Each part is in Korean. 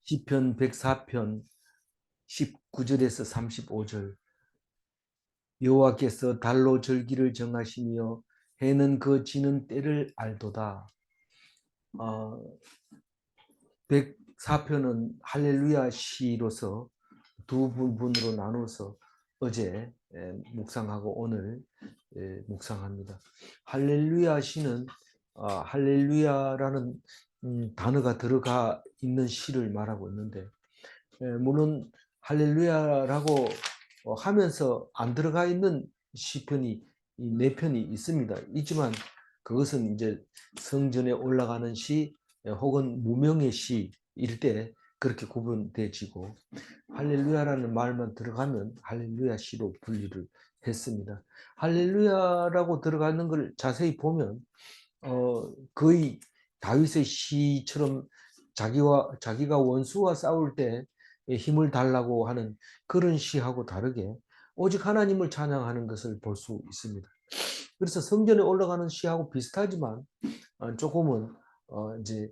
시편 104편 19절에서 35절. 여호와께서 달로 절기를 정하시며 해는 그 지는 때를 알도다. 104편은 할렐루야 시로서 두 부분으로 나눠서 어제 묵상하고 오늘 묵상합니다. 할렐루야 시는 할렐루야라는 단어가 들어가 있는 시를 말하고 있는데, 물론 할렐루야라고 하면서 안 들어가 있는 시편이 네 편이 있습니다. 있지만 그것은 이제 성전에 올라가는 시 혹은 무명의 시일 때 그렇게 구분되지고, 할렐루야라는 말만 들어가면 할렐루야 시로 분리를 했습니다. 할렐루야라고 들어가는 걸 자세히 보면 거의 다윗의 시처럼 자기가 원수와 싸울 때 힘을 달라고 하는 그런 시하고 다르게 오직 하나님을 찬양하는 것을 볼 수 있습니다. 그래서 성전에 올라가는 시하고 비슷하지만 조금은 이제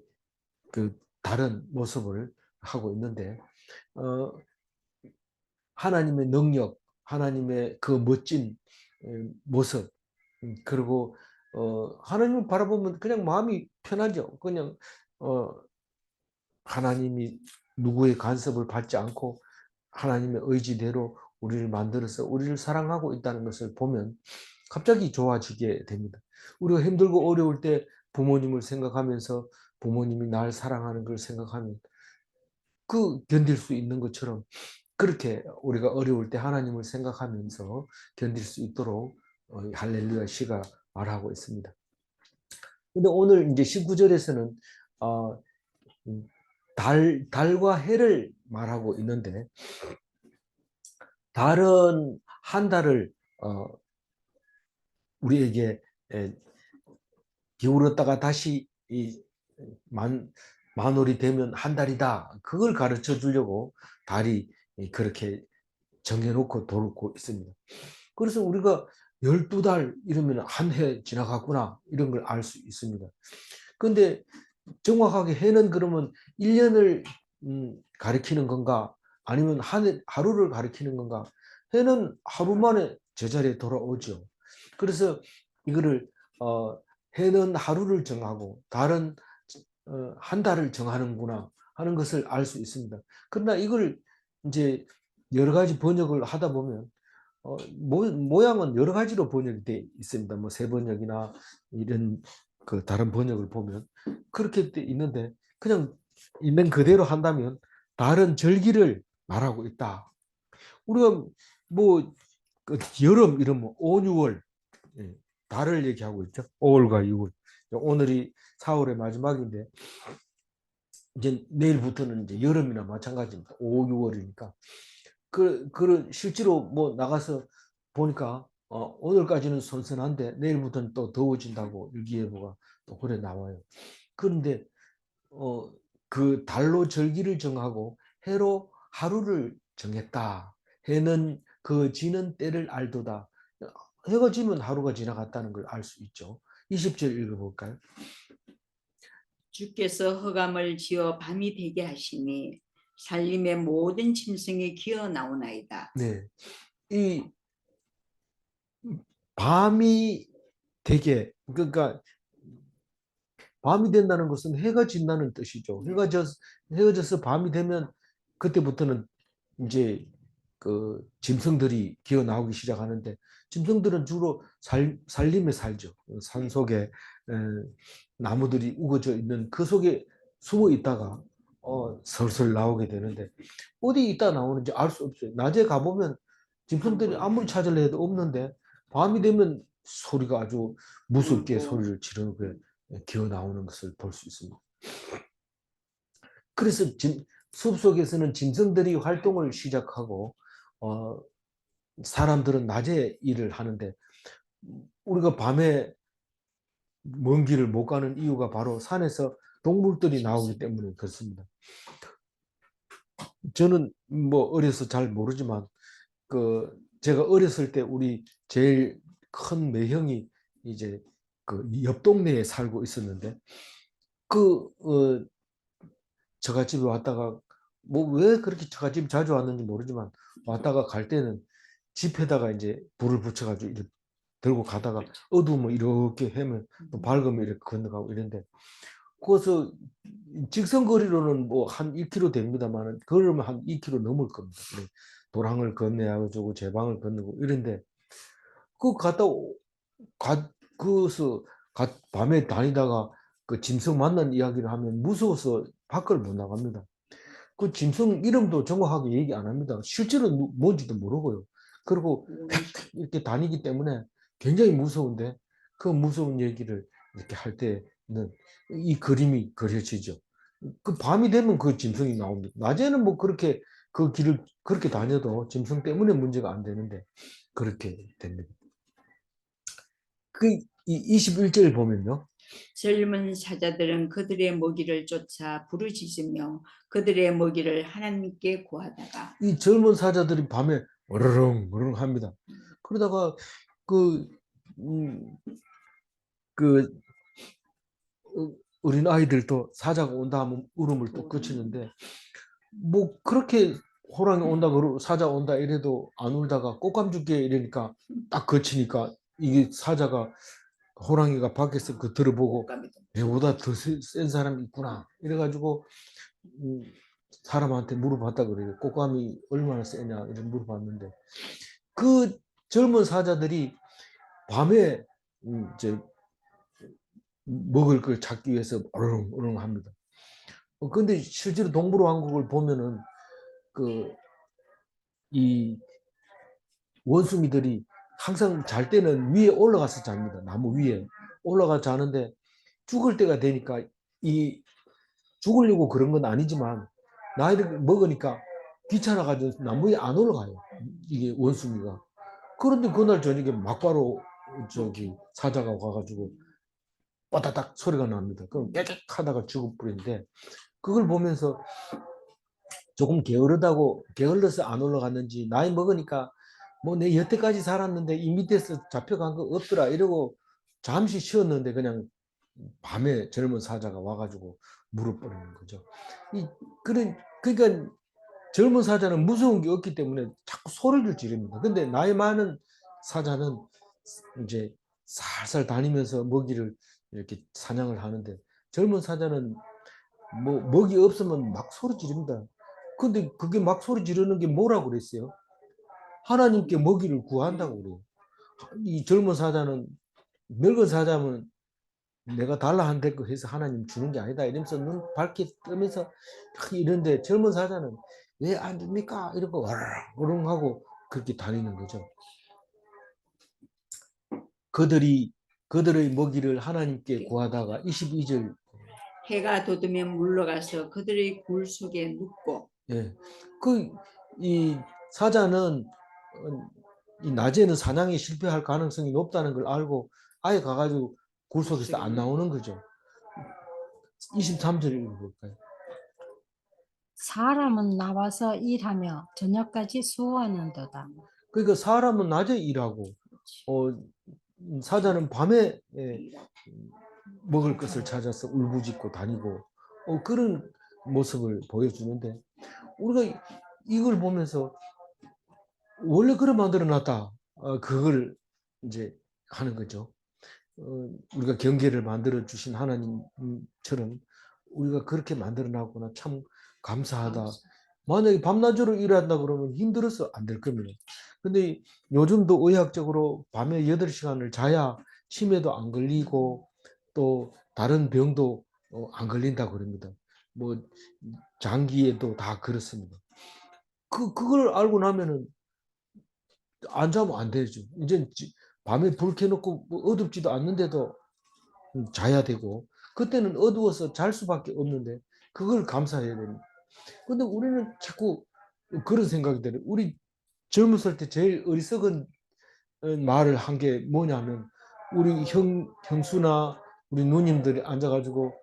그 다른 모습을 하고 있는데, 어, 하나님의 능력, 하나님의 그 멋진 모습, 그리고 하나님을 바라보면 그냥 마음이 편하죠. 그냥 하나님이 누구의 간섭을 받지 않고 하나님의 의지대로 우리를 만들어서 우리를 사랑하고 있다는 것을 보면 갑자기 좋아지게 됩니다. 우리가 힘들고 어려울 때 부모님을 생각하면서 부모님이 날 사랑하는 걸 생각하면 견딜 수 있는 것처럼, 그렇게 우리가 어려울 때 하나님을 생각하면서 견딜 수 있도록 할렐루야 시가 말하고 있습니다. 근데 오늘 이제 19절에서는 달과 해를 말하고 있는데, 달은 한 달을 우리에게 기울었다가 다시 만월이 되면 한 달이다, 그걸 가르쳐 주려고 달이 그렇게 정해놓고 돌고 있습니다. 그래서 우리가 12달 이러면 한 해 지나갔구나, 이런 걸 알 수 있습니다. 그런데 정확하게 해는 그러면 1년을 가리키는 건가, 아니면 하루를 가리키는 건가? 해는 하루 만에 제자리에 돌아오죠. 그래서 이거를 해는 하루를 정하고 달은 한 달을 정하는구나 하는 것을 알 수 있습니다. 그러나 이걸 이제 여러 가지 번역을 하다 보면 모양은 여러 가지로 번역이 돼 있습니다. 뭐 세번역이나 이런 그 다른 번역을 보면 그렇게 돼 있는데, 그냥 있는 그대로 한다면 다른 절기를 말하고 있다. 우리가 뭐그 여름 이러면 5, 6월 달을 얘기하고 있죠. 5월과 6월. 오늘이 4월의 마지막인데 이제 내일부터는 이제 여름이나 마찬가지입니다. 5, 6월이니까. 그런 실제로 뭐 나가서 보니까 오늘까지는 선선한데 내일부터는 또 더워진다고 일기예보가 또 그래 나와요. 그런데 어, 그 달로 절기를 정하고 해로 하루를 정했다. 해는 그 지는 때를 알도다. 해가 지면 하루가 지나갔다는 걸 알 수 있죠. 20절 읽어볼까요? 주께서 흑암을 지어 밤이 되게 하시니 살림의 모든 짐승이 기어 나오나이다. 네, 이 밤이 되게, 그러니까 밤이 된다는 것은 해가 진다는 뜻이죠. 해가 져서 밤이 되면 그때부터는 이제 그 짐승들이 기어 나오기 시작하는데, 짐승들은 주로 산림에 살죠. 산 속에 나무들이 우거져 있는 그 속에 숨어 있다가 슬슬 나오게 되는데, 어디 있다 나오는지 알 수 없어요. 낮에 가보면 짐승들이 아무리 찾으려 해도 없는데, 밤이 되면 소리가 아주 무섭게 소리를 지르게 기어 나오는 것을 볼 수 있습니다. 그래서 숲속에서는 짐승들이 활동을 시작하고 사람들은 낮에 일을 하는데, 우리가 밤에 먼 길을 못 가는 이유가 바로 산에서 동물들이 나오기 때문에 그렇습니다. 저는 뭐 어려서 잘 모르지만 제가 어렸을 때 우리 제일 큰 매형이 이제 그 옆 동네에 살고 있었는데, 그 저갓집에 왔다가 뭐 왜 그렇게 처갓집 자주 왔는지 모르지만 왔다가 갈 때는 집에다가 이제 불을 붙여가지고 이렇게 들고 가다가 어두우면 이렇게 해면 또 밝으면 이렇게 건너가고 이런데 거기서 직선거리로는 뭐 한 1km 됩니다만 걸으면 한 2km 넘을 겁니다. 그래, 도랑을 건너야 가지고 제방을 건너고 이런데 그 갔다 그서 밤에 다니다가 그 짐승 만난 이야기를 하면 무서워서 밖을 못 나갑니다. 그 짐승 이름도 정확하게 얘기 안 합니다. 실제로 뭔지도 모르고요. 그리고 이렇게 다니기 때문에 굉장히 무서운데 그 무서운 얘기를 이렇게 할 때는 이 그림이 그려지죠. 그 밤이 되면 그 짐승이 나옵니다. 낮에는 뭐 그렇게 그 길을 그렇게 다녀도 짐승 때문에 문제가 안 되는데 그렇게 됩니다. 그 21절 보면요. 젊은 사자들은 그들의 먹이를 쫓아 부르짖으며 그들의 먹이를 하나님께 구하다가 이 젊은 사자들이 밤에 어르렁 어르렁 합니다. 그러다가 그, 음, 그 어린 아이들도 사자가 온다 하면 울음을 또 그치는데 뭐 그렇게 호랑이 온다 그러고 사자 온다 이래도 안 울다가 꽃감 줄게 이러니까 딱 그치니까 이게 사자가 호랑이가 밖에서 그 들어보고 내보다 더 센 사람이 있구나 이래가지고 음, 사람한테 물어봤다 그래요. 꽃감이 얼마나 세냐 이런 물어봤는데 그 젊은 사자들이 밤에 이제 먹을 걸 찾기 위해서 어렁어렁 합니다. 근데 실제로 동물왕국을 보면은 그 이 원숭이들이 항상 잘 때는 위에 올라가서 잡니다. 나무 위에 올라가 자는데 죽을 때가 되니까 이 죽으려고 그런 건 아니지만 나이를 먹으니까 귀찮아가지고 나무 위에 안 올라가요. 이게 원숭이가. 그런데 그날 저녁에 막바로 저기 사자가 와가지고 빠다닥 소리가 납니다. 그럼 깨끗 하다가 죽어버리는데 그걸 보면서 조금 게을러서 안 올라갔는지 나이 먹으니까 뭐 내 여태까지 살았는데 이 밑에서 잡혀간 거 없더라 이러고 잠시 쉬었는데 그냥 밤에 젊은 사자가 와가지고 물어버리는 거죠. 그러니까 젊은 사자는 무서운 게 없기 때문에 자꾸 소리를 지릅니다. 근데 나이 많은 사자는 이제 살살 다니면서 먹이를 이렇게 사냥을 하는데 젊은 사자는 뭐 먹이 없으면 막 소리 지릅니다. 근데 그게 막 소리 지르는 게 뭐라고 그랬어요? 하나님께 먹이를 구한다고 그래요. 이 젊은 사자는 늙은 사자면 내가 달라 한대 거 해서 하나님 주는 게 아니다 이러면서 눈 밝게 뜨면서 이런데 젊은 사자는 왜 안 줍니까? 이러고 와르릉 하고 그렇게 다니는 거죠. 그들의 먹이를 하나님께 구하다가 22절 해가 돋으면 물러가서 그들의 굴 속에 눕고 예. 이 사자는 이 낮에는 사냥에 실패할 가능성이 높다는 걸 알고 아예 가가지고 굴 속에서 안 나오는 거죠. 23절 읽어볼까요? 사람은 나와서 일하며 저녁까지 수고하는도다. 그러니까 사람은 낮에 일하고 사자는 밤에 먹을 것을 찾아서 울부짖고 다니고 그런 모습을 보여주는데 우리가 이걸 보면서 원래 그래 만들어 놨다. 그걸 이제 하는 거죠. 우리가 경계를 만들어 주신 하나님처럼 우리가 그렇게 만들어 놨구나. 참 감사하다. 만약에 밤낮으로 일한다 그러면 힘들어서 안 될 겁니다. 근데 요즘도 의학적으로 밤에 8시간을 자야 치매도 안 걸리고 또 다른 병도 안 걸린다 그럽니다. 뭐 장기에도 다 그렇습니다. 그걸 알고 나면은 안 자면 안 되죠. 이제 밤에 불 켜놓고 뭐 어둡지도 않는데도 자야 되고 그때는 어두워서 잘 수밖에 없는데 그걸 감사해야 됩니다. 근데 우리는 자꾸 그런 생각이 들어요. 우리 젊었을 때 제일 어리석은 말을 한 게 뭐냐면 우리 형수나 우리 누님들이 앉아가지고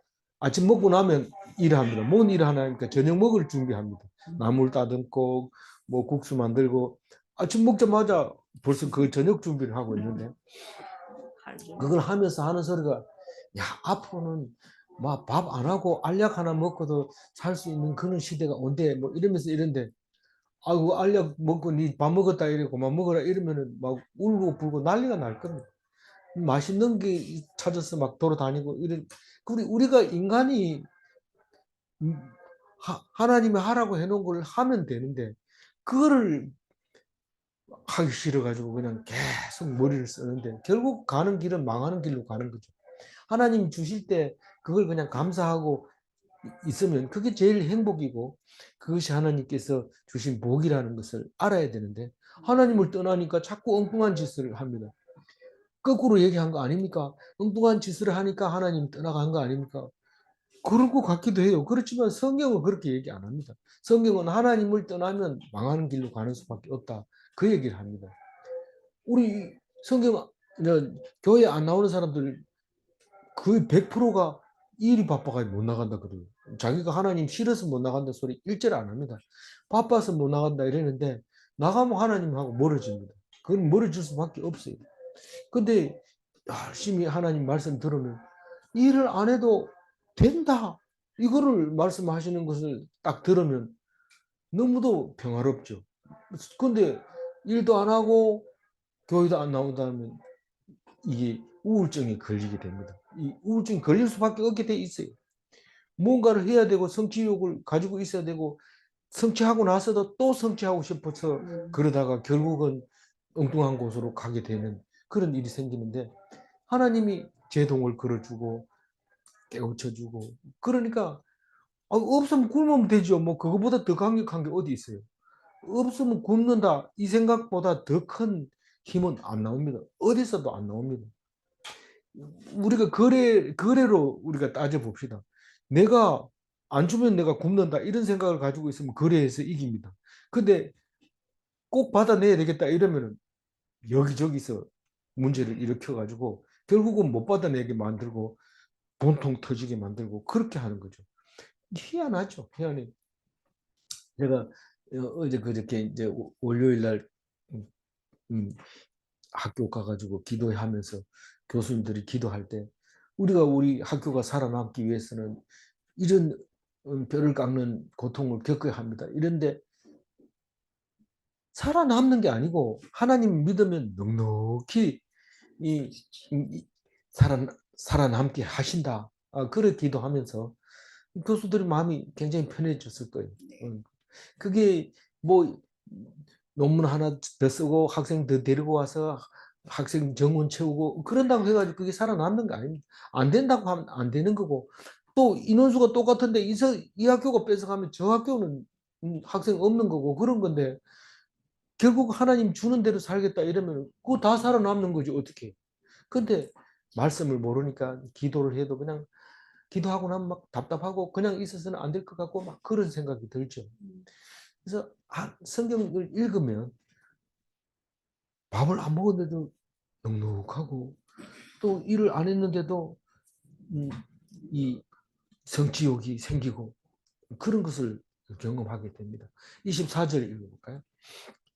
아침 먹고 나면 일합니다. 뭔 일을 하나니까 저녁 먹을 준비합니다. 나물 따듬고 뭐 국수 만들고 아침 먹자마자 벌써 그 저녁 준비를 하고 있는데 그걸 하면서 하는 소리가 야 앞으로는 막 밥 안 하고 알약 하나 먹고도 살 수 있는 그런 시대가 온대 뭐 이러면서 이런데 아이고 알약 먹고 니 밥 먹었다 이러고 막 먹어라 이러면은 막 울고 불고 난리가 날 겁니다. 맛있는 게 찾아서 막 돌아다니고 이런 우리가 인간이 하나님이 하라고 해놓은 걸 하면 되는데 그거를 하기 싫어 가지고 그냥 계속 머리를 쓰는데 결국 가는 길은 망하는 길로 가는 거죠. 하나님 주실 때 그걸 그냥 감사하고 있으면 그게 제일 행복이고 그것이 하나님께서 주신 복이라는 것을 알아야 되는데 하나님을 떠나니까 자꾸 엉뚱한 짓을 합니다. 거꾸로 얘기한 거 아닙니까? 엉뚱한 짓을 하니까 하나님 떠나간 거 아닙니까? 그럴 것 같기도 해요. 그렇지만 성경은 그렇게 얘기 안 합니다. 성경은 하나님을 떠나면 망하는 길로 가는 수밖에 없다. 그 얘기를 합니다. 우리 성경 교회 안 나오는 사람들 거의 100%가 일이 바빠가지고 못 나간다 그래요. 자기가 하나님 싫어서 못 나간다 소리 일절 안 합니다. 바빠서 못 나간다 이러는데 나가면 하나님하고 멀어집니다. 그건 멀어질 수밖에 없어요. 근데 열심히 하나님 말씀 들으면 일을 안 해도 된다. 이거를 말씀하시는 것을 딱 들으면 너무도 평화롭죠. 근데 일도 안 하고 교회도 안 나온다면 이게 우울증에 걸리게 됩니다. 이 우울증이 걸릴 수밖에 없게 돼 있어요. 뭔가를 해야 되고 성취욕을 가지고 있어야 되고 성취하고 나서도 또 성취하고 싶어서 그러다가 결국은 엉뚱한 곳으로 가게 되는 그런 일이 생기는데 하나님이 제동을 걸어주고 깨우쳐주고 그러니까 없으면 굶으면 되죠. 뭐 그거보다 더 강력한 게 어디 있어요. 없으면 굶는다 이 생각보다 더 큰 힘은 안 나옵니다. 어디서도 안 나옵니다. 우리가 거래로 우리가 따져 봅시다. 내가 안 주면 내가 굶는다 이런 생각을 가지고 있으면 거래에서 이깁니다. 근데 꼭 받아내야 되겠다 이러면은 여기저기서 문제를 일으켜 가지고 결국은 못 받아내게 만들고 돈통 터지게 만들고 그렇게 하는 거죠. 희한하죠. 희한해. 제가 어제 그저께 이제 월요일 날 음, 음, 학교 가가지고 기도하면서 교수님들이 기도할 때 우리가 우리 학교가 살아남기 위해서는 이런 뼈를 깎는 고통을 겪어야 합니다. 이런데 살아남는 게 아니고 하나님 믿으면 넉넉히 이, 이 살아남게 하신다. 그래 기도하면서 교수들의 마음이 굉장히 편해졌을 거예요. 그게 뭐 논문 하나 더 쓰고 학생 더 데리고 와서 학생 정원 채우고 그런다고 해가지고 그게 살아남는 거 아닙니다. 안 된다고 하면 안 되는 거고 또 인원수가 똑같은데 이 학교가 뺏어가면 저 학교는 학생 없는 거고 그런 건데 결국 하나님 주는 대로 살겠다 이러면 그거 다 살아남는 거지 어떻게. 근데 말씀을 모르니까 기도를 해도 그냥 기도하고 나면 막 답답하고 그냥 있어서는 안 될 것 같고 막 그런 생각이 들죠. 그래서 성경을 읽으면 밥을 안 먹었는데도 넉넉하고 또 일을 안 했는데도 이 성취욕이 생기고 그런 것을 경험하게 됩니다. 24절 읽어볼까요?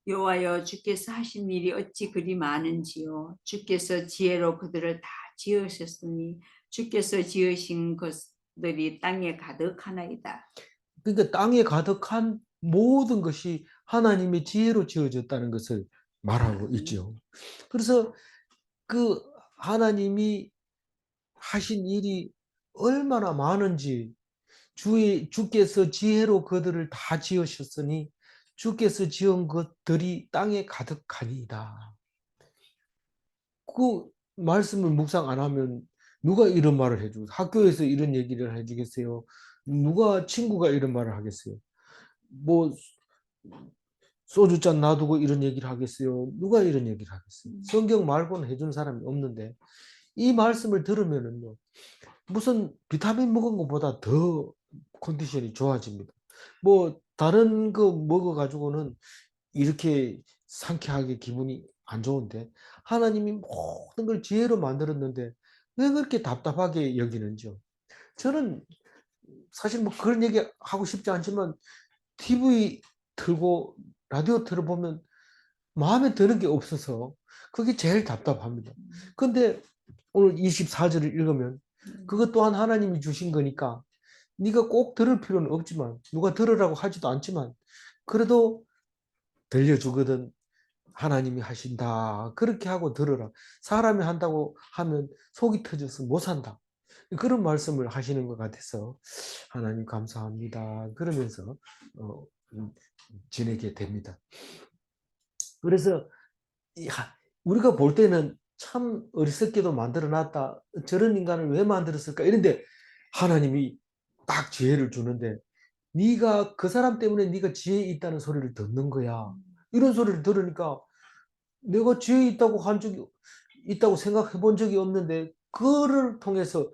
여호와여 주께서 하신 일이 어찌 그리 많은지요. 주께서 지혜로 그들을 다 지으셨으니 주께서 지으신 것들이 땅에 가득하나이다. 그러니까 땅에 가득한 모든 것이 하나님의 지혜로 지어졌다는 것을 말하고 있죠. 그래서 그 하나님이 하신 일이 얼마나 많은지 주께서 지혜로 그들을 다 지으셨으니 주께서 지은 것들이 땅에 가득하니이다. 그 말씀을 묵상 안 하면 누가 이런 말을 해주고 학교에서 이런 얘기를 해주겠어요? 누가 친구가 이런 말을 하겠어요? 뭐 소주잔 놔두고 이런 얘기를 하겠어요? 누가 이런 얘기를 하겠어요? 성경 말고는 해준 사람이 없는데 이 말씀을 들으면은요 무슨 비타민 먹은 것보다 더 컨디션이 좋아집니다. 뭐 다른 거 먹어 가지고는 이렇게 상쾌하게 기분이 안 좋은데 하나님이 모든 걸 지혜로 만들었는데 왜 그렇게 답답하게 여기는지요. 저는 사실 뭐 그런 얘기 하고 싶지 않지만 TV 틀고 라디오 틀어보면 마음에 드는 게 없어서 그게 제일 답답합니다. 근데 오늘 24절을 읽으면 그것 또한 하나님이 주신 거니까 네가 꼭 들을 필요는 없지만 누가 들으라고 하지도 않지만 그래도 들려주거든. 하나님이 하신다. 그렇게 하고 들으라. 사람이 한다고 하면 속이 터져서 못 산다. 그런 말씀을 하시는 것 같아서 하나님 감사합니다. 그러면서 어, 지내게 됩니다. 그래서 우리가 볼 때는 참 어리석게도 만들어놨다. 저런 인간을 왜 만들었을까? 이런데 하나님이 딱 지혜를 주는데 네가 그 사람 때문에 네가 지혜 있다는 소리를 듣는 거야. 이런 소리를 들으니까 내가 지혜 있다고 한 적이 있다고 생각해 본 적이 없는데 그를 통해서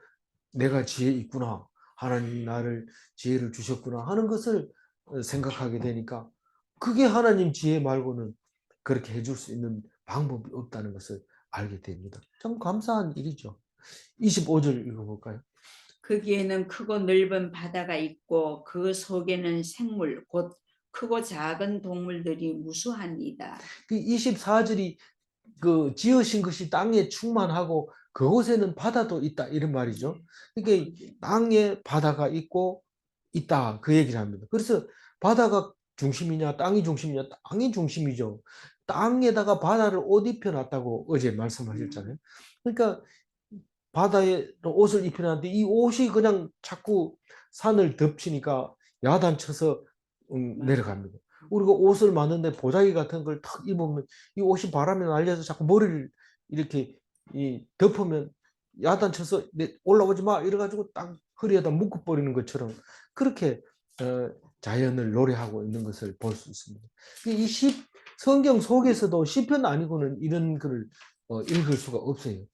내가 지혜 있구나. 하나님 나를 지혜를 주셨구나 하는 것을 생각하게 되니까 그게 하나님 지혜 말고는 그렇게 해줄 수 있는 방법이 없다는 것을 알게 됩니다. 참 감사한 일이죠. 25절 읽어볼까요? 거기에는 크고 넓은 바다가 있고 그 속에는 생물 곧 크고 작은 동물들이 무수합니다. 그 24절이 그 지으신 것이 땅에 충만하고 그곳에는 바다도 있다 이런 말이죠. 그러니까 땅에 바다가 있고 있다 그 얘기를 합니다. 그래서 바다가 중심이냐 땅이 중심이냐 땅이 중심이죠. 땅에다가 바다를 옷 입혀놨다고 어제 말씀하셨잖아요. 그러니까 바다에 옷을 입혀놨는데 이 옷이 그냥 자꾸 산을 덮치니까 야단쳐서 내려갑니다. 우리가 옷을 만드는데 보자기 같은 걸 탁 입으면 이 옷이 바람에 날려서 자꾸 머리를 이렇게 덮으면 야단쳐서 올라오지 마 이래가지고 딱 허리에다 묶어버리는 것처럼 그렇게 자연을 노래하고 있는 것을 볼 수 있습니다. 이 성경 속에서도 시편 아니고는 이런 글을 읽을 수가 없어요.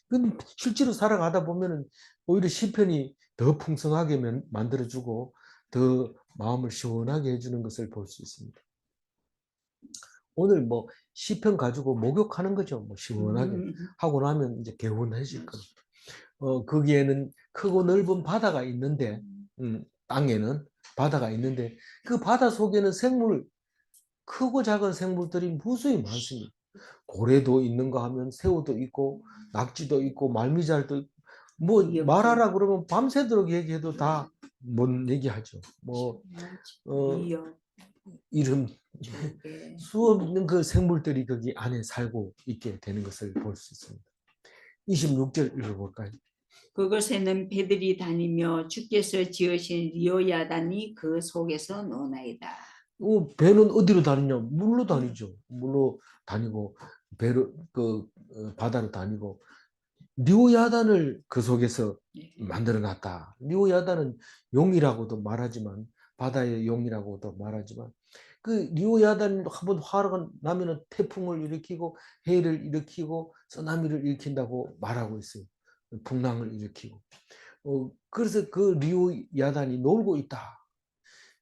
근데 실제로 살아가다 보면은 오히려 시편이 더 풍성하게 만들어주고 더 마음을 시원하게 해주는 것을 볼 수 있습니다. 오늘 뭐 시편 가지고 목욕하는 거죠. 뭐 시원하게 하고 나면 이제 개운해질 겁니다. 거기에는 크고 넓은 바다가 있는데, 땅에는 바다가 있는데 그 바다 속에는 크고 작은 생물들이 무수히 많습니다. 고래도 있는가 하면 새우도 있고 낙지도 있고 말미잘도 있고 뭐 말하라 그러면 밤새도록 얘기해도 다 못 얘기하죠. 뭐 이어 이름 예. 수없 있는 그 생물들이 거기 안에 살고 있게 되는 것을 볼 수 있습니다. 26절 읽어볼까요? 그것에는 배들이 다니며 주께서 지으신 리오야단이 그 속에서 노나이다. 배는 어디로 다니냐? 물로 다니죠. 물로 다니고 배로 바다로 다니고 리오야단을 그 속에서 만들어 놨다. 리오야단은 용이라고도 말하지만 바다의 용이라고도 말하지만 그 리오야단 한번 화가 나면은 태풍을 일으키고 해를 일으키고 쓰나미를 일으킨다고 말하고 있어요. 풍랑을 일으키고. 그래서 그 리오야단이 놀고 있다.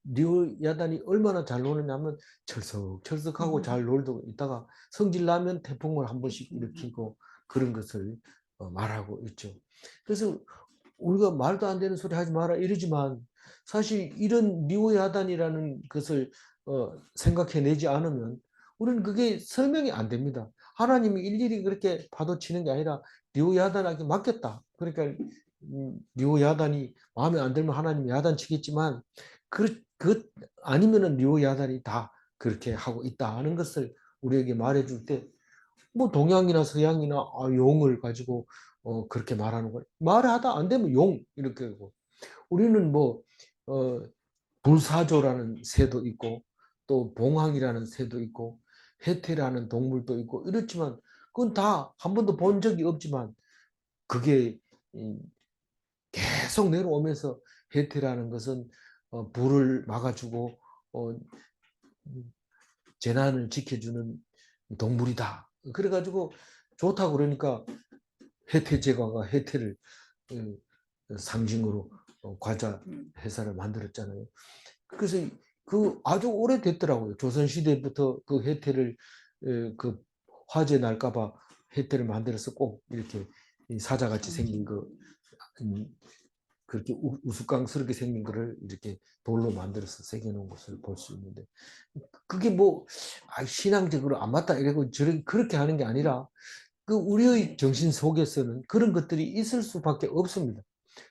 리오야단이 얼마나 잘 노느냐면 철석철석하고 잘 놀고 있다가 성질 나면 태풍을 한 번씩 일으키고 그런 것을 말하고 있죠. 그래서 우리가 말도 안 되는 소리 하지 마라 이러지만 사실 이런 리오야단이라는 것을 생각해내지 않으면 우리는 그게 설명이 안 됩니다. 하나님이 일일이 그렇게 파도 치는 게 아니라 리오야단에게 맡겼다. 그러니까 리오야단이 마음에 안 들면 하나님이 야단치겠지만 그 아니면은 리오야단이 다 그렇게 하고 있다 하는 것을 우리에게 말해줄 때 뭐 동양이나 서양이나 용을 가지고 그렇게 말하는 거예요. 말하다 안 되면 용 이렇게 하고 우리는 뭐 불사조라는 새도 있고 또 봉황이라는 새도 있고 해태라는 동물도 있고 이렇지만 그건 다 한 번도 본 적이 없지만 그게 계속 내려오면서 해태라는 것은 불을 막아주고 재난을 지켜주는 동물이다. 그래가지고 좋다고 그러니까 해태제과가 해태를 상징으로 과자 회사를 만들었잖아요. 그래서 그 아주 오래됐더라고요. 조선시대부터 그 해태를 그 화재 날까봐 해태를 만들어서 꼭 이렇게 사자같이 생긴 그렇게 우스꽝스럽게 생긴 거를 이렇게 돌로 만들어서 새겨놓은 것을 볼 수 있는데 그게 뭐 신앙적으로 안 맞다 이러고 그렇게 하는 게 아니라 그 우리의 정신 속에서는 그런 것들이 있을 수밖에 없습니다.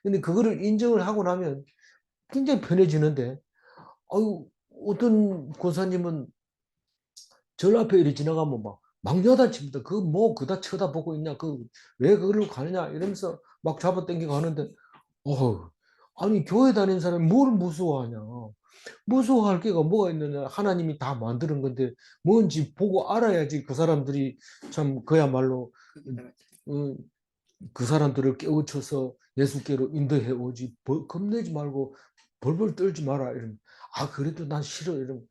근데 그거를 인정을 하고 나면 굉장히 편해지는데, 아유, 어떤 권사님은 절 앞에 이렇게 지나가면 막 야단칩니다. 그 뭐 그다 쳐다보고 있냐, 그 왜 그걸로 가느냐 이러면서 막 잡아당기고 하는데, 아니 교회 다니는 사람이 뭘 무서워하냐? 무서워할 게가 뭐가 있느냐? 하나님이 다 만드는 건데 뭔지 보고 알아야지 그 사람들이 참 그야말로 어, 그 사람들을 깨우쳐서 예수께로 인도해 오지. 겁내지 말고 벌벌 떨지 마라 이러면, 그래도 난 싫어 이러면,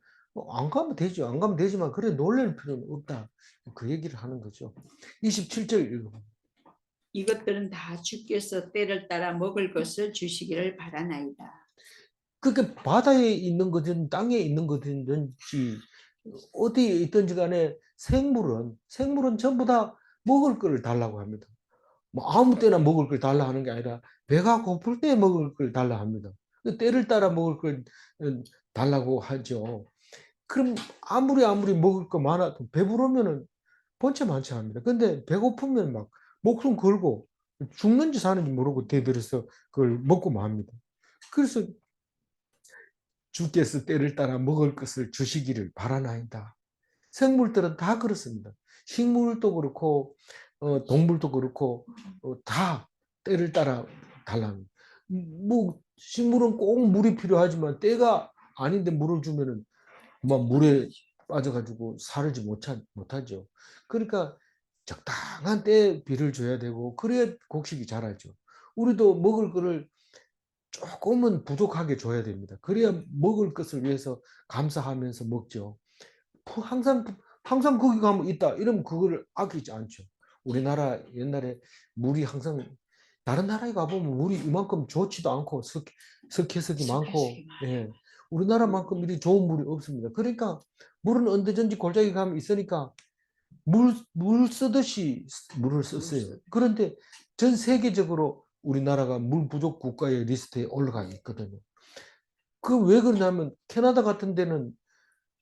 안 가면 되죠. 안 가면 되지만 그래 놀랄 필요는 없다. 그 얘기를 하는 거죠. 27절 읽어봅니다. 이것들은 다 주께서 때를 따라 먹을 것을 주시기를 바라나이다. 그게 바다에 있는 거든 땅에 있는 거든지 어디에 있든지 간에 생물은 전부 다 먹을 걸 달라고 합니다. 뭐 아무 때나 먹을 걸 달라 하는 게 아니라 배가 고플 때 먹을 걸 달라 합니다. 그 때를 따라 먹을 걸 달라고 하죠. 그럼 아무리 먹을 거 많아도 배부르면은 번체 많지 합니다. 근데 배고프면 막 목숨 걸고 죽는지 사는지 모르고 대들어서 그걸 먹고 맙니다. 그래서 주께서 때를 따라 먹을 것을 주시기를 바라나이다. 생물들은 다 그렇습니다. 식물도 그렇고 동물도 그렇고 다 때를 따라 달랍니다. 뭐 식물은 꼭 물이 필요하지만 때가 아닌데 물을 주면은 막 물에 빠져가지고 살지 못하죠. 그러니까 적당한 때에 비를 줘야 되고 그래야 곡식이 자라죠. 우리도 먹을 거를 조금은 부족하게 줘야 됩니다. 그래야 먹을 것을 위해서 감사하면서 먹죠. 항상 거기 가면 있다 이러면 그거를 아끼지 않죠. 우리나라 옛날에 물이 항상 다른 나라에 가보면 물이 이만큼 좋지도 않고 석회석이 많고, 예, 우리나라만큼 이리 좋은 물이 없습니다. 그러니까 물은 언제든지 골짜기 가면 있으니까 물 쓰듯이 물을 썼어요. 그런데 전 세계적으로 우리나라가 물 부족 국가의 리스트에 올라가 있거든요. 그 왜 그러냐면 캐나다 같은 데는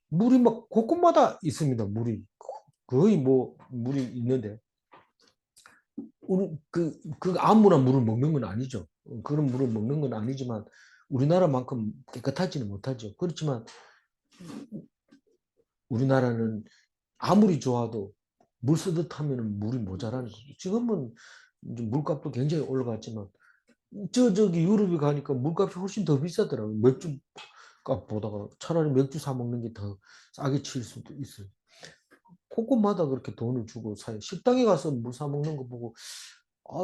물이 막 곳곳마다 있습니다. 물이 거의 뭐 물이 있는데 우리 그 아무나 물을 먹는 건 아니죠. 그런 물을 먹는 건 아니지만 우리나라만큼 깨끗하지는 못하죠. 그렇지만 우리나라는 아무리 좋아도 물 쓰듯 하면 물이 모자라는 거죠. 지금은 이제 물값도 굉장히 올라갔지만 저기 유럽에 가니까 물값이 훨씬 더 비싸더라고요. 맥주 값보다가 차라리 맥주 사 먹는 게 더 싸게 칠 수도 있어요. 곳곳마다 그렇게 돈을 주고 사요. 식당에 가서 물 사 먹는 거 보고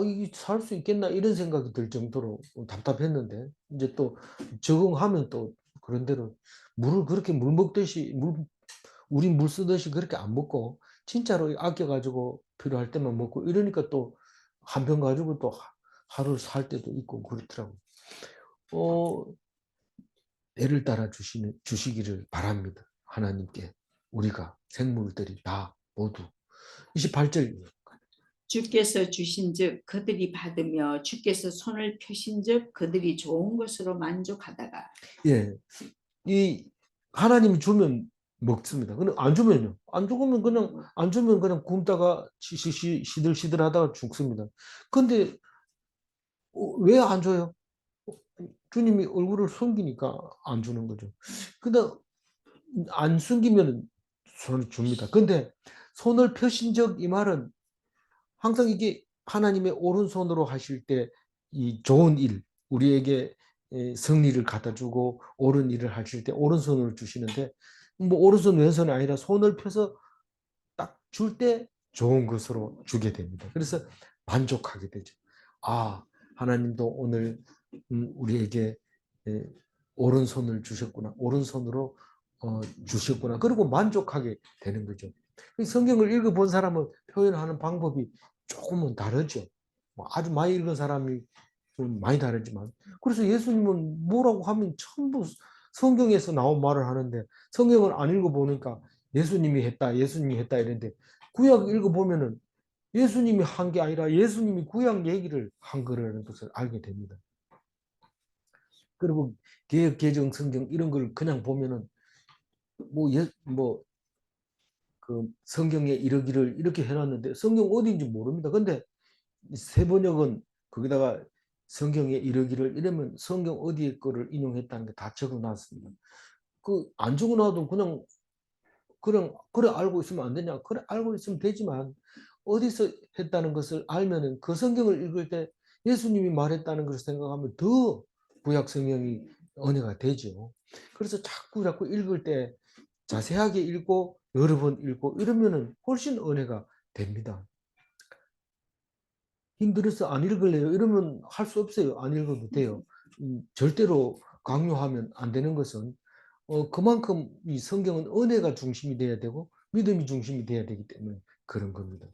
이게 살 수 있겠나 이런 생각이 들 정도로 답답했는데 이제 또 적응하면 또 그런 대로 물을 그렇게 물 먹듯이 우린 물 쓰듯이 그렇게 안 먹고 진짜로 아껴가지고 필요할 때만 먹고 이러니까 또 한 병 가지고 또 하루 살 때도 있고 그렇더라고요. 어, 애를 따라 주시기를 바랍니다. 하나님께 우리가 생물들이 다 모두 28절 주께서 주신즉 그들이 받으며 주께서 손을 펴신즉 그들이 좋은 것으로 만족하다가 예, 이 하나님이 주면 먹습니다. 근데 안 주면요. 안 주면 그냥 굶다가 시들시들하다가 죽습니다. 근데 왜 안 줘요? 주님이 얼굴을 숨기니까 안 주는 거죠. 근데 안 숨기면 손을 줍니다. 근데 손을 펴신 적 이 말은 항상 이게 하나님의 오른손으로 하실 때 이 좋은 일, 우리에게 승리를 갖다 주고 옳은 일을 하실 때 오른손을 주시는데 뭐 오른손 왼손이 아니라 손을 펴서 딱 줄 때 좋은 것으로 주게 됩니다. 그래서 만족하게 되죠. 하나님도 오늘 우리에게 오른손을 주셨구나. 오른손으로 주셨구나. 그리고 만족하게 되는 거죠. 성경을 읽어본 사람은 표현하는 방법이 조금은 다르죠. 뭐 아주 많이 읽은 사람이 좀 많이 다르지만. 그래서 예수님은 뭐라고 하면 전부 성경에서 나온 말을 하는데 성경을 안 읽어보니까 예수님이 했다 이랬는데 구약 읽어보면은 예수님이 한 게 아니라 예수님이 구약 얘기를 한 거라는 것을 알게 됩니다. 그리고 개혁, 개정, 성경 이런 걸 그냥 보면은 뭐 그 성경에 이러기를 이렇게 해놨는데 성경 어디인지 모릅니다. 근데 새 번역은 거기다가 성경에 이러기를 이러면 성경 어디에 거를 인용했다는 게 다 적어놨습니다. 그 안 적어놔도 그냥 그래 알고 있으면 안 되냐? 그래 알고 있으면 되지만 어디서 했다는 것을 알면은 그 성경을 읽을 때 예수님이 말했다는 것을 생각하면 더 구약 성경이 은혜가 되죠. 그래서 자꾸 읽을 때 자세하게 읽고 여러 번 읽고 이러면은 훨씬 은혜가 됩니다. 힘들어서 안 읽을래요? 이러면 할 수 없어요. 안 읽어도 돼요. 절대로 강요하면 안 되는 것은 그만큼 이 성경은 은혜가 중심이 돼야 되고 믿음이 중심이 돼야 되기 때문에 그런 겁니다.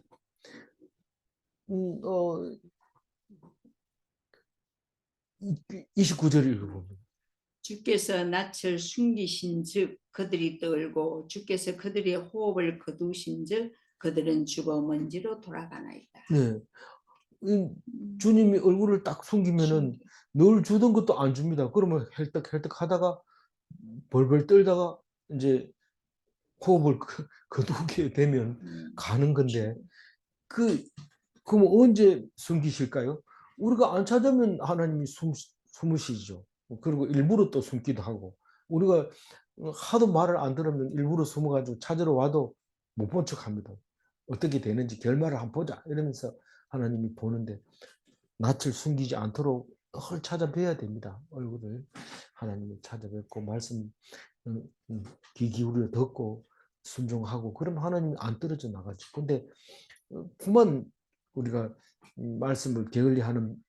29절 읽어봅니다. 주께서 낯을 숨기신즉 그들이 떨고 주께서 그들의 호흡을 거두신즉 그들은 죽어 먼지로 돌아가나이다. 네. 주님이 얼굴을 딱 숨기면은 늘 주던 것도 안 줍니다. 그러면 헬떡헬떡 하다가 벌벌 떨다가 이제 호흡을 거두게 되면 가는 건데 그럼 언제 숨기실까요? 우리가 안 찾으면 하나님이 숨으시죠. 그리고 일부러 또 숨기도 하고 우리가 하도 말을 안 들으면 일부러 숨어가지고 찾으러 와도 못 본 척합니다. 어떻게 되는지 결말을 한번 보자 이러면서 하나님이 보는데 낯을 숨기지 않도록 늘 찾아뵈야 됩니다. 얼굴을 하나님을 찾아뵙고 말씀 귀 기울여 듣고 순종하고 그러면 하나님이 안 떨어져 나가죠. 근데 그만 우리가 말씀을 게을리하면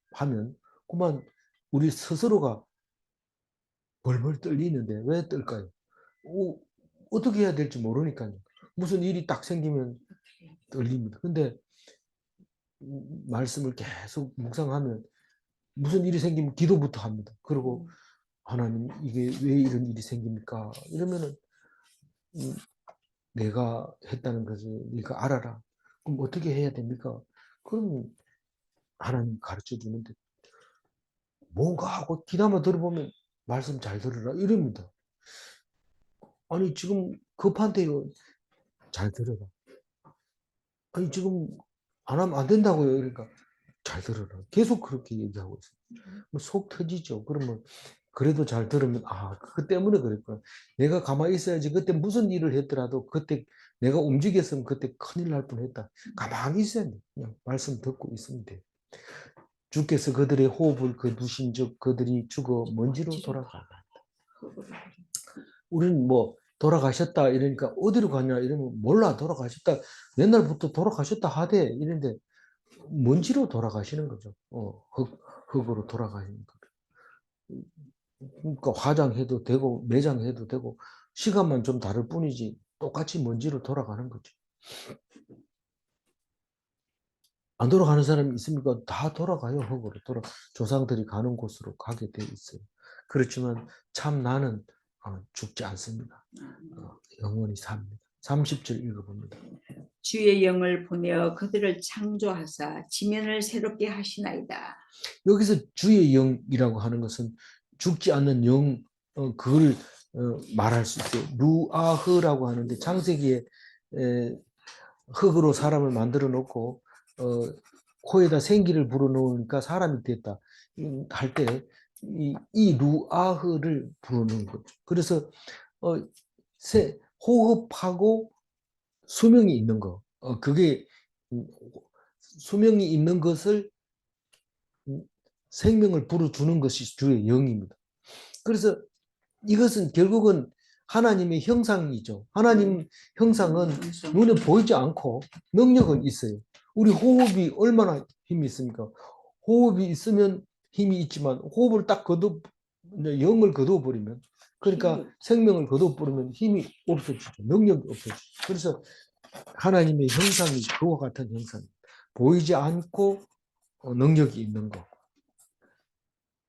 그만 우리 스스로가 벌벌 떨리는데 왜 떨까요? 어떻게 해야 될지 모르니까요. 무슨 일이 딱 생기면 떨립니다. 근데 말씀을 계속 묵상하면 무슨 일이 생기면 기도부터 합니다. 그리고 하나님 이게 왜 이런 일이 생깁니까? 이러면은 내가 했다는 것을 네가 알아라. 그럼 어떻게 해야 됩니까? 그럼 하나님 가르쳐 주는데 뭔가 하고 귀담아 들어보면 말씀 잘 들으라 이럽니다. 아니 지금 급한데요. 잘 들어라. 아니 지금 안 하면 안 된다고요. 그러니까 잘 들어라. 계속 그렇게 얘기하고 있어요. 속 터지죠. 그러면 그래도 잘 들으면 그것 때문에 그랬구나. 내가 가만히 있어야지. 그때 무슨 일을 했더라도 그때 내가 움직였으면 그때 큰일 날 뻔했다. 가만히 있어야 돼. 그냥 말씀 듣고 있으면 돼. 주께서 그들의 호흡을 거두신즉 그들이 죽어 먼지로 돌아간다. 우리는 뭐 돌아가셨다 이러니까 어디로 가냐 이러면 몰라 돌아가셨다. 옛날부터 돌아가셨다 하대 이런데 먼지로 돌아가시는 거죠. 흙으로 돌아가시는 거죠. 그러니까 화장해도 되고 매장해도 되고 시간만 좀 다를 뿐이지 똑같이 먼지로 돌아가는 거죠. 안 돌아가는 사람이 있습니까? 다 돌아가요. 흙으로 조상들이 가는 곳으로 가게 돼 있어요. 그렇지만 참 나는 죽지 않습니다. 영원히 삽니다. 30절 읽어봅니다. 주의 영을 보내어 그들을 창조하사 지면을 새롭게 하시나이다. 여기서 주의 영이라고 하는 것은 죽지 않는 영, 그걸 말할 수 있어요. 루아흐라고 하는데 창세기에 흙으로 사람을 만들어 놓고 코에다 생기를 불어넣으니까 사람이 됐다 할 때 이 루아흐를 불어넣은 거죠. 그래서 호흡하고 수명이 있는 거, 그게 수명이 있는 것을 생명을 불어주는 것이 주의 영입니다. 그래서 이것은 결국은 하나님의 형상이죠. 하나님 형상은 눈에 보이지 않고 능력은 있어요. 우리 호흡이 얼마나 힘이 있습니까? 호흡이 있으면 힘이 있지만 호흡을 딱 영을 거둬버리면 그러니까 생명을 거둬버리면 힘이 없어지죠. 능력이 없어지죠. 그래서 하나님의 형상이 그와 같은 형상. 보이지 않고 능력이 있는 거.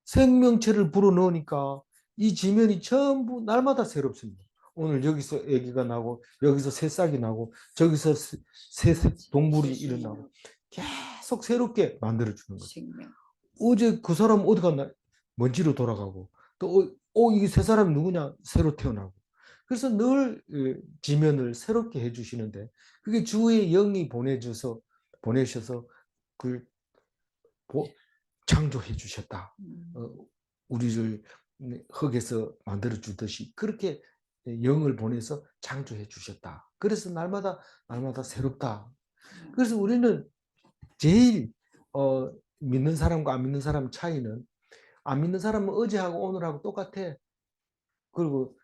생명체를 불어넣으니까 이 지면이 전부 날마다 새롭습니다. 오늘 여기서 아기가 나고 여기서 새싹이 나고 저기서 새 동물이 일어나고 계속 새롭게 만들어주는 거죠. 어제 그 사람 어디 갔나? 먼지로 돌아가고 또 이게 새 사람이 누구냐? 새로 태어나고 그래서 늘 지면을 새롭게 해주시는데 그게 주의 영이 보내셔서 그걸 창조해 주셨다. 우리를 흙에서 만들어 주듯이 그렇게 영을 보내서 창조해 주셨다. 그래서 날마다 새롭다. 그래서 우리는 제일 믿는 사람과 안 믿는 사람 차이는 안 믿는 사람은 어제하고 오늘하고 똑같아. 그리고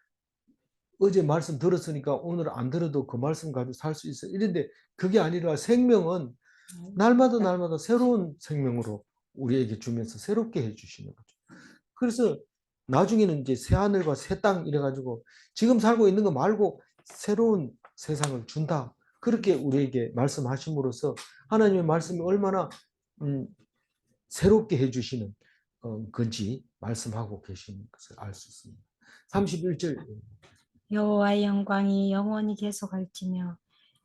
어제 말씀 들었으니까 오늘 안 들어도 그 말씀 가지고 살 수 있어. 이런데 그게 아니라 생명은 날마다 새로운 생명으로 우리에게 주면서 새롭게 해주시는 거죠. 그래서 나중에는 이제 새 하늘과 새 땅 이래가지고 지금 살고 있는 거 말고 새로운 세상을 준다. 그렇게 우리에게 말씀하심으로써 하나님의 말씀이 얼마나 새롭게 해주시는 건지 말씀하고 계시는 것을 알 수 있습니다. 31절 여호와의 영광이 영원히 계속할지며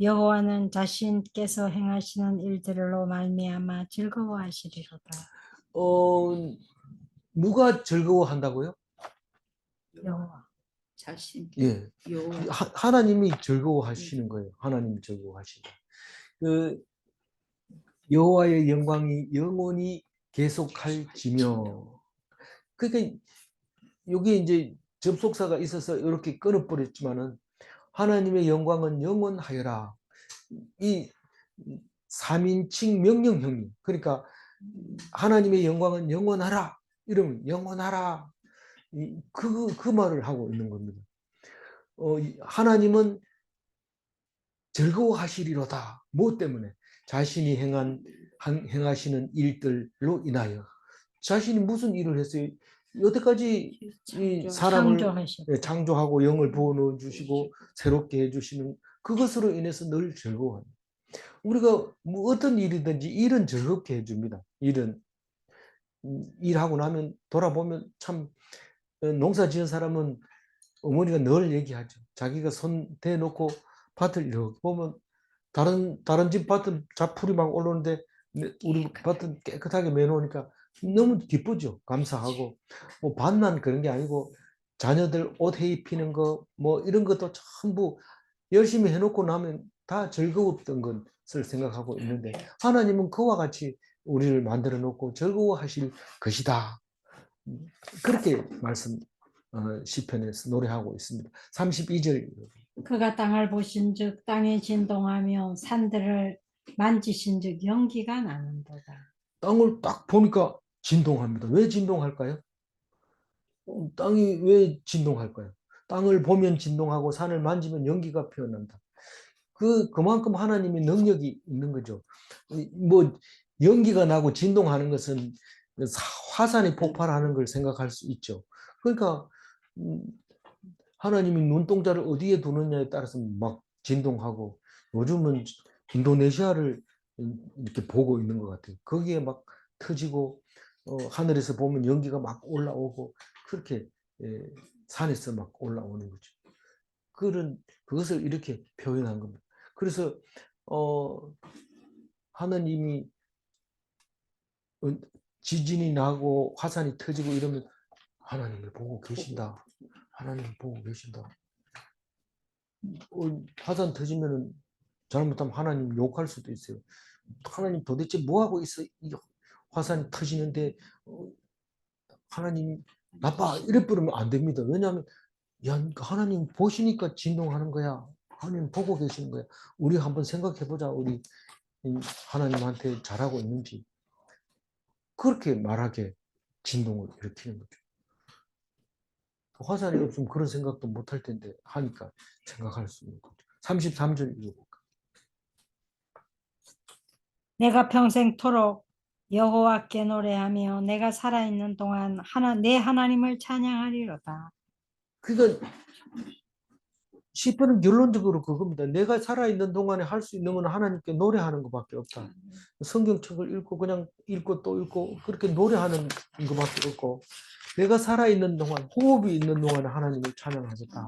여호와는 자신께서 행하시는 일들로 말미암아 즐거워하시리로다. 누가 즐거워한다고요? 여호와. 자신. 예, 여호와. 하나님이 즐거워하시는 거예요. 하나님이 즐거워하시는. 그 여호와의 영광이 영원히 계속할지며. 그러니까 여기 이제 접속사가 있어서 이렇게 끊어버렸지만은 하나님의 영광은 영원하여라. 이 3인칭 명령형이 그러니까 하나님의 영광은 영원하라. 이러면 영원하라. 그 말을 하고 있는 겁니다. 하나님은 즐거워하시리로다. 뭐 때문에? 자신이 행하시는 일들로 인하여. 자신이 무슨 일을 했어요? 여태까지 이 사람을 창조하셨다. 창조하고 영을 부어 주시고 새롭게 해주시는 그것으로 인해서 늘 즐거워합니다. 우리가 뭐 어떤 일이든지 일은 즐겁게 해줍니다. 일하고 나면 돌아보면 참 농사 지은 사람은 어머니가 늘 얘기하죠. 자기가 손 대놓고 밭을 이렇게 보면 다른 집 밭은 잡풀이 막 올라오는데 우리 밭은 깨끗하게 매놓으니까 너무 기쁘죠. 감사하고 뭐 밭만 그런 게 아니고 자녀들 옷 입히는 거 뭐 이런 것도 전부 열심히 해놓고 나면 다 즐거웠던 것을 생각하고 있는데 하나님은 그와 같이 우리를 만들어 놓고 즐거워하실 것이다. 그렇게 시편에서 노래하고 있습니다. 32절 그가 땅을 보신즉 땅이 진동하며 산들을 만지신즉 연기가 나는도다. 땅을 딱 보니까 진동합니다. 왜 진동할까요? 땅이 왜 진동할까요? 땅을 보면 진동하고 산을 만지면 연기가 피어난다. 그만큼 하나님의 능력이 있는 거죠. 뭐 연기가 나고 진동하는 것은 화산이 폭발하는 걸 생각할 수 있죠. 그러니까 하나님이 눈동자를 어디에 두느냐에 따라서 막 진동하고 요즘은 인도네시아를 이렇게 보고 있는 것 같아요. 거기에 막 터지고 하늘에서 보면 연기가 막 올라오고 그렇게 산에서 막 올라오는 거죠. 그것을 이렇게 표현한 겁니다. 그래서 하나님이 지진이 나고 화산이 터지고 이러면 하나님을 보고 계신다. 하나님을 보고 계신다. 화산 터지면은 잘못하면 하나님 욕할 수도 있어요. 하나님 도대체 뭐 하고 있어? 이 화산이 터지는데 하나님 나빠 이래 버리면 안 됩니다. 왜냐하면 야 하나님 보시니까 진동하는 거야. 하나님 보고 계시는 거야. 우리 한번 생각해 보자. 우리 하나님한테 잘하고 있는지 그렇게 말하게 진동을 일으키는 거죠. 화살이 없으면 그런 생각도 못 할 텐데 하니까 생각할 수 있는 거죠. 33절 읽어볼까? 내가 평생토록 여호와께 노래하며 내가 살아있는 동안 내 하나님을 찬양하리로다. 그러니까 시편은 결론적으로 그겁니다. 내가 살아있는 동안에 할 수 있는 건 하나님께 노래하는 것밖에 없다. 성경책을 읽고 그냥 읽고 또 읽고 그렇게 노래하는 것밖에 없고 내가 살아있는 동안 호흡이 있는 동안에 하나님을 찬양하겠다.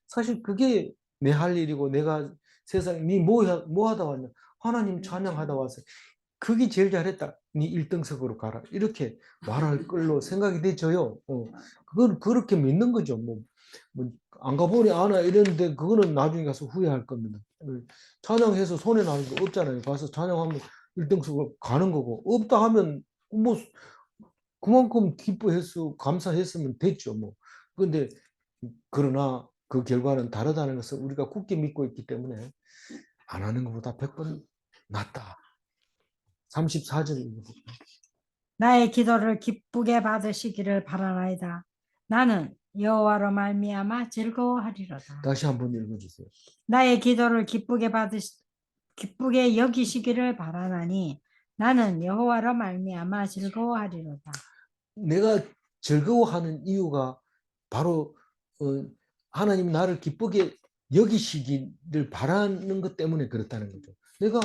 사실 그게 내 할 일이고 내가 세상에 뭐 하다 왔냐. 하나님 찬양하다 와서 그게 제일 잘했다. 네 1등석으로 가라. 이렇게 말할 걸로 생각이 되져요. 그건 그렇게 믿는 거죠. 뭐 뭐안 가보니 아나 이랬는데 그거는 나중에 가서 후회할 겁니다. 찬양해서 손해 나는 게 없잖아요. 가서 찬양하면 1등석 가는 거고 없다 하면 뭐 그만큼 기뻐했어 감사했으면 됐죠. 뭐 근데 그러나 그 결과는 다르다는 것을 우리가 굳게 믿고 있기 때문에 안 하는 것보다 100번 낫다. 34절 읽어볼까요? 나의 기도를 기쁘게 받으시기를 바라나이다. 나는 여호와로 말미암아 즐거워하리로다. 다시 한번 읽어주세요. 나의 기도를 기쁘게 여기시기를 바라나니 나는 여호와로 말미암아 즐거워하리로다. 내가 즐거워하는 이유가 바로 하나님 나를 기쁘게 여기시기를 바라는 것 때문에 그렇다는 거죠. 내가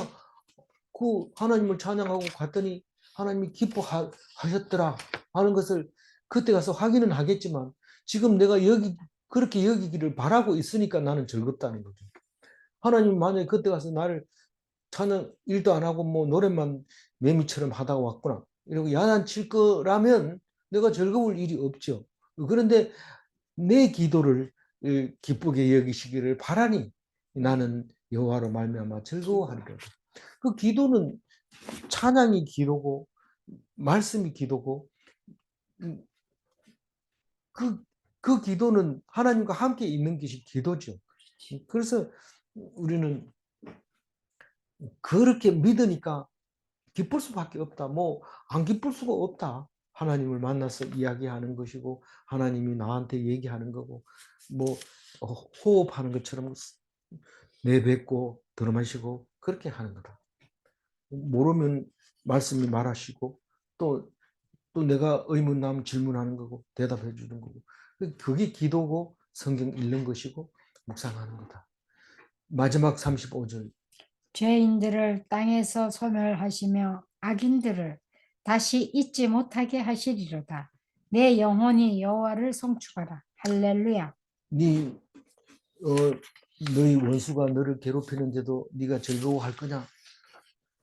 그 하나님을 찬양하고 갔더니 하나님이 기뻐하셨더라 하는 것을 그때 가서 확인은 하겠지만 지금 내가 그렇게 여기기를 바라고 있으니까 나는 즐겁다는 거죠. 하나님 만약에 그때 가서 나를 찬양 일도 안 하고 뭐 노래만 매미처럼 하다가 왔구나 이러고 야단칠 거라면 내가 즐거울 일이 없죠. 그런데 내 기도를 기쁘게 여기시기를 바라니 나는 여호와로 말미암아 즐거워하리라. 그 기도는 찬양이 기도고 말씀이 기도고 그 기도는 하나님과 함께 있는 것이 기도죠. 그래서 우리는 그렇게 믿으니까 기쁠 수밖에 없다. 뭐 안 기쁠 수가 없다. 하나님을 만나서 이야기하는 것이고 하나님이 나한테 얘기하는 거고 뭐 호흡하는 것처럼 내뱉고 들어마시고 그렇게 하는 거다. 모르면 말씀이 말하시고 또 내가 의문 나면 질문하는 거고 대답해 주는 거고 그게 기도고 성경 읽는 것이고 묵상하는 거다. 마지막 35절. 죄인들을 땅에서 소멸하시며 악인들을 다시 잊지 못하게 하시리로다. 내 영혼이 여호와를 송축하라. 할렐루야. 너희 원수가 너를 괴롭히는데도 네가 즐거워할 거냐?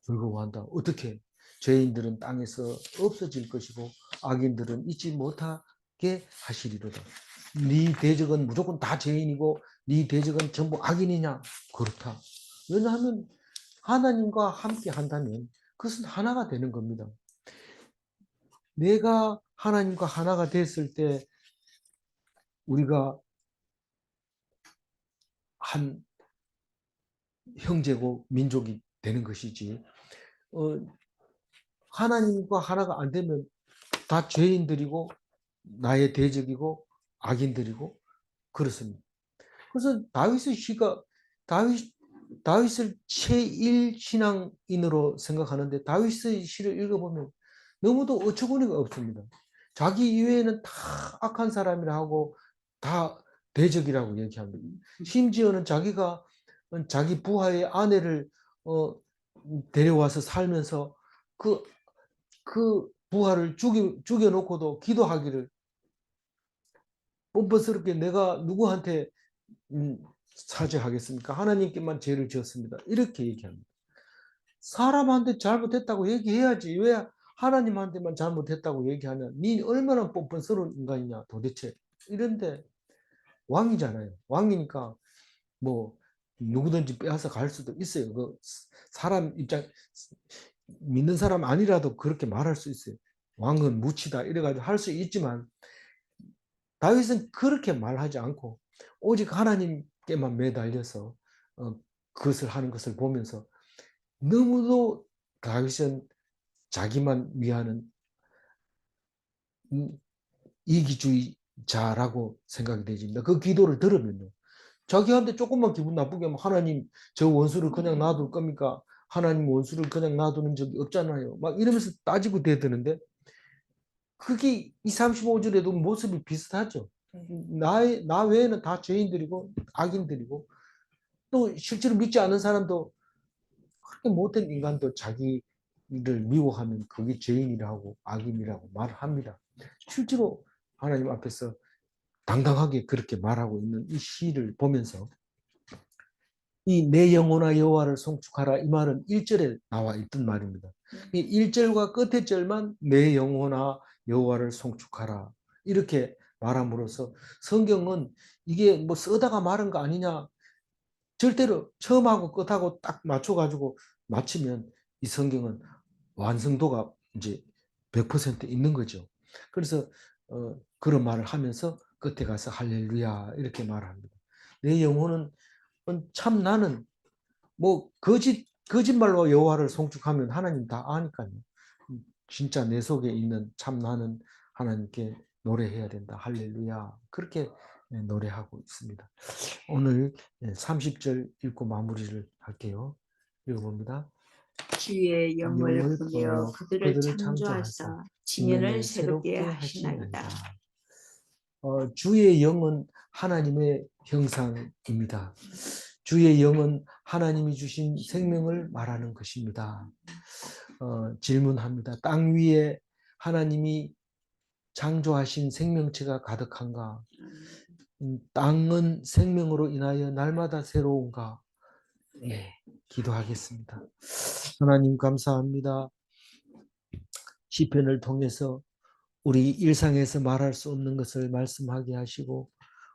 즐거워한다. 어떻게? 죄인들은 땅에서 없어질 것이고 악인들은 잊지 못하게 하시리로다. 네 대적은 무조건 다 죄인이고 네 대적은 전부 악인이냐? 그렇다. 왜냐하면 하나님과 함께 한다면 그것은 하나가 되는 겁니다. 내가 하나님과 하나가 됐을 때 우리가 한 형제고 민족이 되는 것이지 하나님과 하나가 안 되면 다 죄인들이고 나의 대적이고 악인들이고 그렇습니다. 그래서 다윗의 시가 다윗을 최일 신앙인으로 생각하는데 다윗의 시를 읽어보면 너무도 어처구니가 없습니다. 자기 이외에는 다 악한 사람이라 하고 다 대적이라고 얘기합니다. 심지어는 자기가 자기 부하의 아내를 데려와서 살면서 그 부하를 죽여놓고도 기도하기를 뻔뻔스럽게 내가 누구한테 사죄하겠습니까? 하나님께만 죄를 지었습니다. 이렇게 얘기합니다. 사람한테 잘못했다고 얘기해야지 왜 하나님한테만 잘못했다고 얘기하냐? 니 얼마나 뻔뻔스러운 인간이냐 도대체. 이런데 왕이잖아요. 왕이니까 뭐 누구든지 빼앗아 갈 수도 있어요. 그 사람 입장 믿는 사람 아니라도 그렇게 말할 수 있어요. 왕은 무치다 이래가지고 할 수 있지만 다윗은 그렇게 말하지 않고 오직 하나님께만 매달려서 그것을 하는 것을 보면서 너무도 다윗은 자기만 위하는 이기주의자라고 생각이 되집니다. 그 기도를 들으면요. 자기한테 조금만 기분 나쁘게 하면 하나님 저 원수를 그냥 놔둘 겁니까? 하나님 원수를 그냥 놔두는 적이 없잖아요. 막 이러면서 따지고 대드는데 그게 이 35절에도 모습이 비슷하죠. 나 외에는 다 죄인들이고 악인들이고 또 실제로 믿지 않는 사람도 그렇게 못된 인간도 자기를 미워하면 그게 죄인이라고 악인이라고 말합니다. 실제로 하나님 앞에서 당당하게 그렇게 말하고 있는 이 시를 보면서 이 내 영혼아 여호와를 송축하라 이 말은 1절에 나와 있던 말입니다. 이 1절과 끝의 절만 내 영혼아 여호와를 송축하라 이렇게 말함으로써 성경은 이게 뭐 쓰다가 말은 거 아니냐, 절대로 처음하고 끝하고 딱 맞춰가지고 맞추면 이 성경은 완성도가 이제 100% 있는 거죠. 그래서 그런 말을 하면서 끝에 가서 할렐루야 이렇게 말합니다. 내 영혼은 참 나는 뭐 거짓말로 여호와를 송축하면 하나님 다 아니까요. 진짜 내 속에 있는 참 나는 하나님께 노래해야 된다. 할렐루야. 그렇게 노래하고 있습니다. 오늘 30절 읽고 마무리를 할게요. 읽어봅니다. 주의 영을 영을 보내어 보내어 그들을 그들을 창조하사 창조하사 지면을 새롭게 하시나이다. 주의 영은 하나님의 형상입니다. 주의 영은 하나님이 주신 생명을 말하는 것입니다. 질문합니다. 땅 위에 하나님이 창조하신 생명체가 가득한가? 땅은 생명으로 인하여 날마다 새로운가? 네, 기도하겠습니다. 하나님 감사합니다. 시편을 통해서 우리 일상에서 말할 수 없는 것을 말씀하게 하시고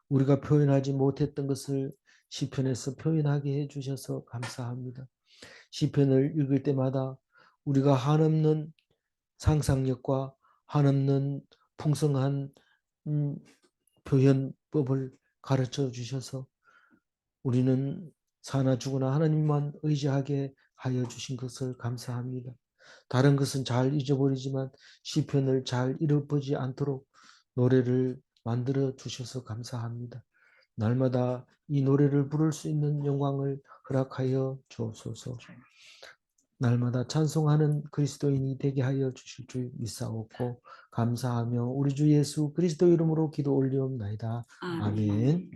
우리가 표현하지 못했던 것을 시편에서 표현하게 해주셔서 감사합니다. 시편을 읽을 때마다 우리가 한없는 상상력과 한없는 풍성한 표현법을 가르쳐 주셔서 우리는 사나 죽으나 하나님만 의지하게 하여 주신 것을 감사합니다. 다른 것은 잘 잊어버리지만 시편을 잘 잃어버리지 않도록 노래를 만들어 주셔서 감사합니다. 날마다 이 노래를 부를 수 있는 영광을 허락하여 주옵소서. 날마다 찬송하는 그리스도인이 되게 하여 주실 줄 믿사옵고 감사하며 우리 주 예수 그리스도 이름으로 기도 올리옵나이다. 아멘.